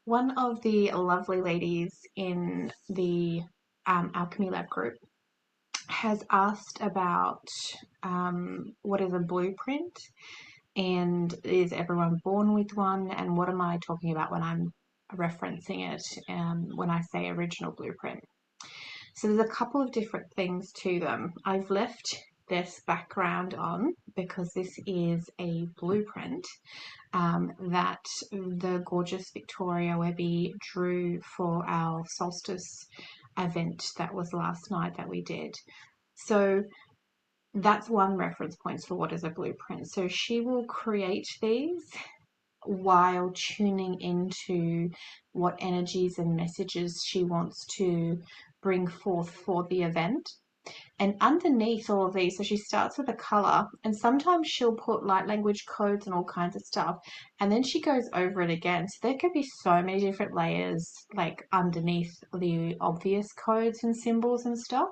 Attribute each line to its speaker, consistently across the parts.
Speaker 1: One of the lovely ladies in the Alchemy Lab group has asked about what is a blueprint and is everyone born with one, and what am I talking about when I'm referencing it when I say original blueprint. So there's a couple of different things to them. I've left this background on because this is a blueprint that the gorgeous Victoria Webby drew for our solstice event that was last night that we did. So that's one reference point for what is a blueprint. So she will create these while tuning into what energies and messages she wants to bring forth for the event. And underneath all of these, so she starts with a color, and sometimes she'll put light language codes and all kinds of stuff, and then she goes over it again. So there could be so many different layers, like underneath the obvious codes and symbols and stuff.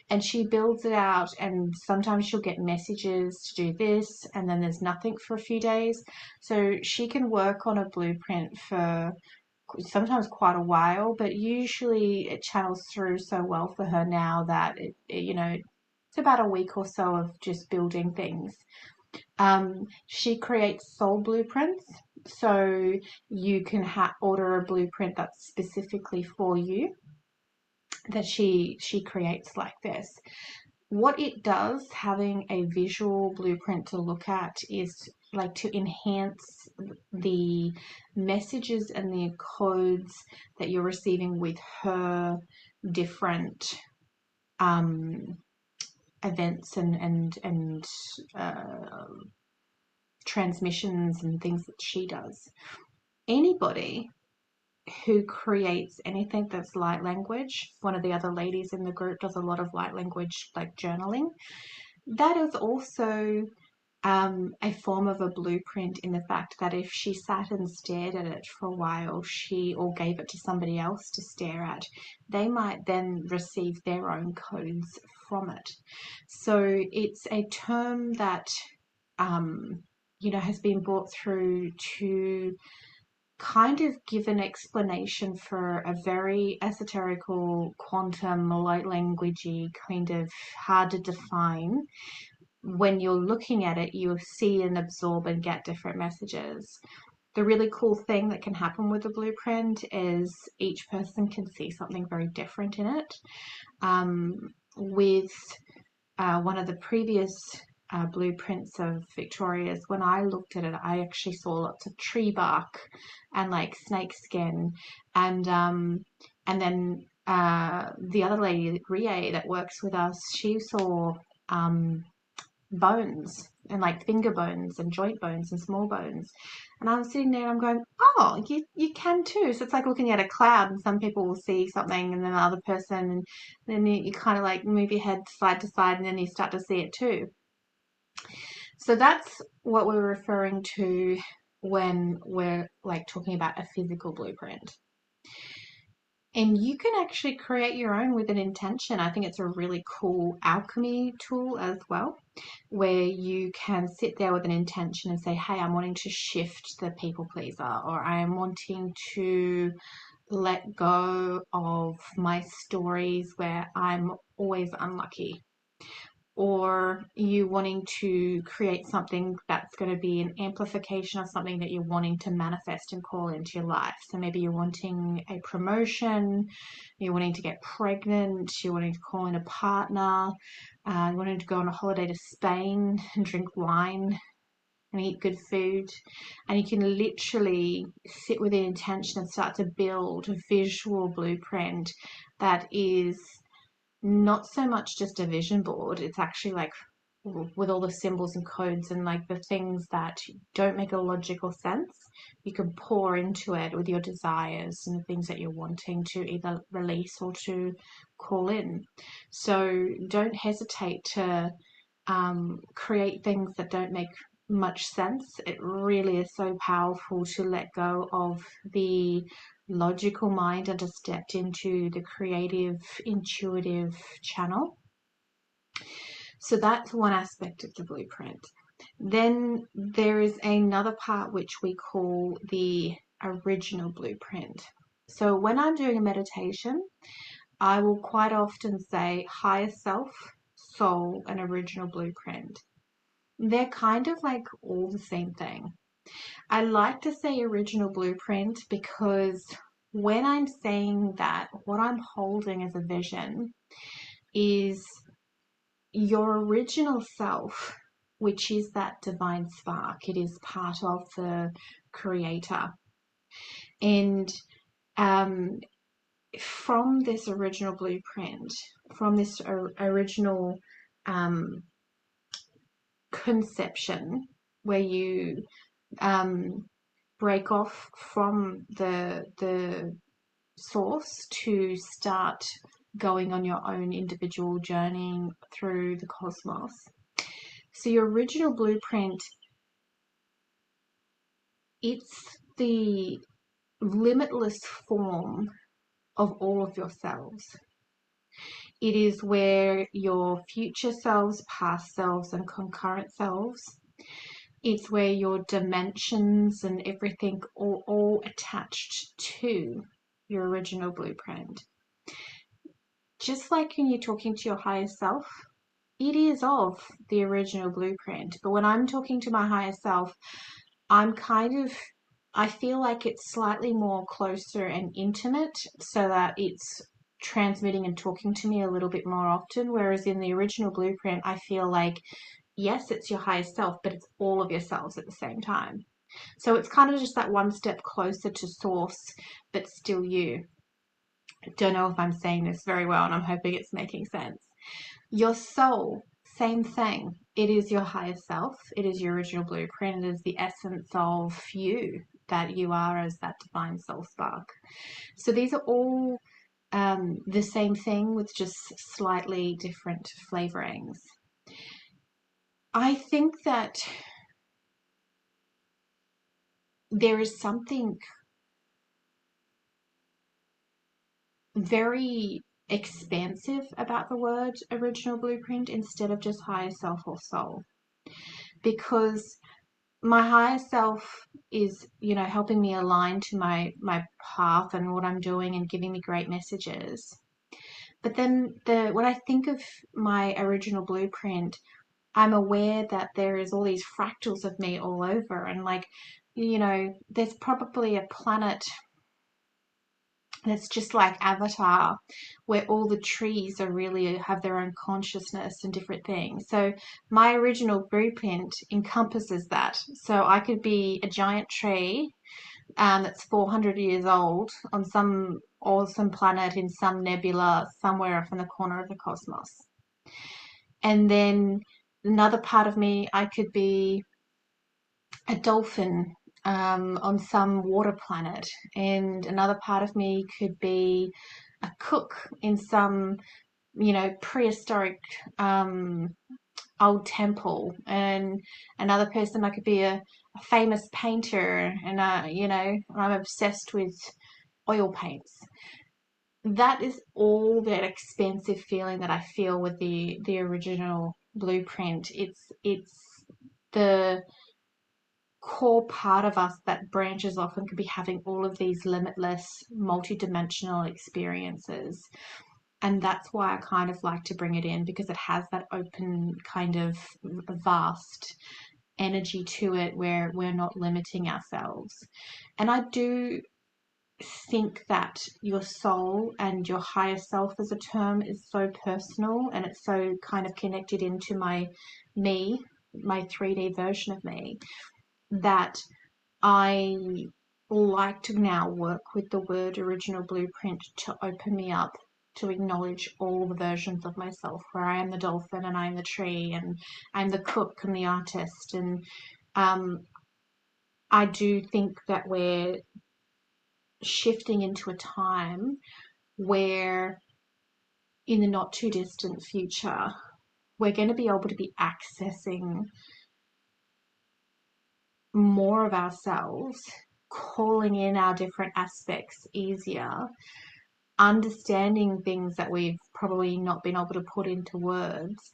Speaker 1: And she builds it out, and sometimes she'll get messages to do this, and then there's nothing for a few days. So she can work on a blueprint for sometimes quite a while, but usually it channels through so well for her now that it's about a week or so of just building things. She creates soul blueprints, so you can order a blueprint that's specifically for you that she creates like this. What it does, having a visual blueprint to look at, is like to enhance the messages and the codes that you're receiving with her different events and transmissions and things that she does. Anybody who creates anything that's light language, one of the other ladies in the group does a lot of light language, like journaling. That is also a form of a blueprint, in the fact that if she sat and stared at it for a while, or gave it to somebody else to stare at, they might then receive their own codes from it. So it's a term that has been brought through to kind of give an explanation for a very esoterical, quantum, light languagey, kind of hard to define. When you're looking at it, you see and absorb and get different messages. The really cool thing that can happen with the blueprint is each person can see something very different in it. With one of the previous blueprints of Victoria's, when I looked at it, I actually saw lots of tree bark and like snake skin, and then the other lady, Rie, that works with us, she saw bones and like finger bones and joint bones and small bones. And I'm sitting there and I'm going, oh, you can too. So it's like looking at a cloud, and some people will see something and then another person, and then you kind of like move your head side to side and then you start to see it too. So that's what we're referring to when we're like talking about a physical blueprint. And you can actually create your own with an intention. I think it's a really cool alchemy tool as well, where you can sit there with an intention and say, hey, I'm wanting to shift the people pleaser, or I am wanting to let go of my stories where I'm always unlucky, or you wanting to create something that's going to be an amplification of something that you're wanting to manifest and call into your life. So maybe you're wanting a promotion, you're wanting to get pregnant, you're wanting to call in a partner, you're wanting to go on a holiday to Spain and drink wine and eat good food. And you can literally sit with the intention and start to build a visual blueprint that is not so much just a vision board. It's actually like with all the symbols and codes and like the things that don't make a logical sense, you can pour into it with your desires and the things that you're wanting to either release or to call in. So don't hesitate to create things that don't make much sense. It really is so powerful to let go of the logical mind and to step into the creative, intuitive channel. So that's one aspect of the blueprint. Then there is another part which we call the original blueprint. So when I'm doing a meditation, I will quite often say higher self, soul, and original blueprint. They're kind of like all the same thing. I like to say original blueprint because when I'm saying that, what I'm holding as a vision is your original self, which is that divine spark. It is part of the creator. And from this original blueprint, from this original conception, where you break off from the source to start going on your own individual journey through the cosmos. So your original blueprint, it's the limitless form of all of yourselves. It is where your future selves, past selves, and concurrent selves, it's where your dimensions and everything all attached to your original blueprint. Just like when you're talking to your higher self, it is of the original blueprint. But when I'm talking to my higher self, I feel like it's slightly more closer and intimate so that it's transmitting and talking to me a little bit more often. Whereas in the original blueprint, I feel like, yes, it's your higher self, but it's all of yourselves at the same time. So it's kind of just that one step closer to source, but still you. I don't know if I'm saying this very well, and I'm hoping it's making sense. Your soul, same thing. It is your higher self. It is your original blueprint. It is the essence of you that you are as that divine soul spark. So these are all the same thing with just slightly different flavorings. I think that there is something very expansive about the word original blueprint instead of just higher self or soul, because my higher self is, helping me align to my path and what I'm doing and giving me great messages. But then when I think of my original blueprint, I'm aware that there is all these fractals of me all over, and there's probably a planet that's just like Avatar, where all the trees are really have their own consciousness and different things. So my original blueprint encompasses that. So I could be a giant tree that's 400 years old on some awesome planet in some nebula somewhere off in the corner of the cosmos. And then another part of me, I could be a dolphin on some water planet, and another part of me could be a cook in some, prehistoric old temple, and another person I could be a famous painter, and I'm obsessed with oil paints. That is all that expansive feeling that I feel with the original blueprint. It's the core part of us that branches off and could be having all of these limitless, multi-dimensional experiences. And that's why I kind of like to bring it in, because it has that open kind of vast energy to it where we're not limiting ourselves. And I do think that your soul and your higher self as a term is so personal, and it's so kind of connected into my 3D version of me, that I like to now work with the word original blueprint to open me up to acknowledge all the versions of myself, where I am the dolphin and I am the tree and I'm the cook and the artist. And I do think that we're shifting into a time where in the not too distant future, we're going to be able to be accessing more of ourselves, calling in our different aspects easier, understanding things that we've probably not been able to put into words,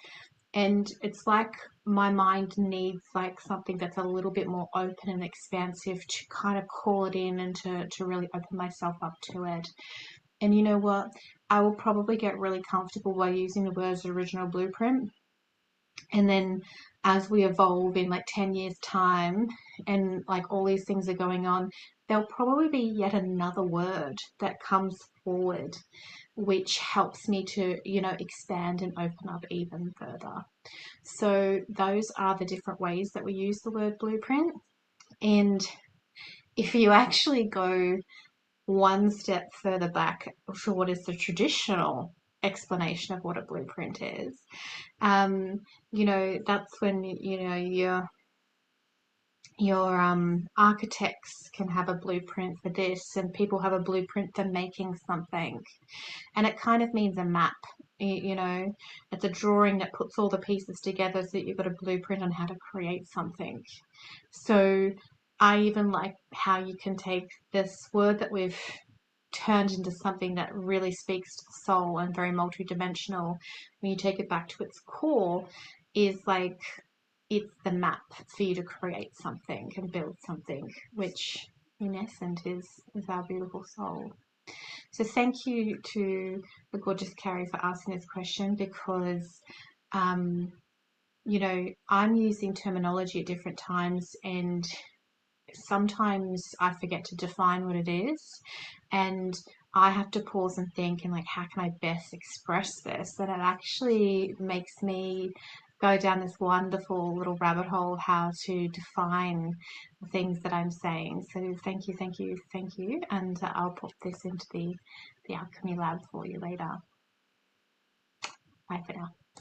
Speaker 1: And it's like my mind needs like something that's a little bit more open and expansive to kind of call it in and to really open myself up to it. And you know what? I will probably get really comfortable by using the words original blueprint. And then as we evolve in like 10 years' time and like all these things are going on, there'll probably be yet another word that comes forward which helps me to, expand and open up even further. So those are the different ways that we use the word blueprint. And if you actually go one step further back for what is the traditional explanation of what a blueprint is, that's when, your architects can have a blueprint for this, and people have a blueprint for making something. And it kind of means a map. It's a drawing that puts all the pieces together so that you've got a blueprint on how to create something. So I even like how you can take this word that we've turned into something that really speaks to the soul and very multidimensional. When you take it back to its core, is like it's the map for you to create something and build something, which in essence is our beautiful soul. So thank you to the gorgeous Carrie for asking this question, because I'm using terminology at different times, and sometimes I forget to define what it is, and I have to pause and think and like, how can I best express this? And it actually makes me go down this wonderful little rabbit hole of how to define the things that I'm saying. So thank you, thank you, thank you. And I'll put this into the Alchemy Lab for you later. Bye for now.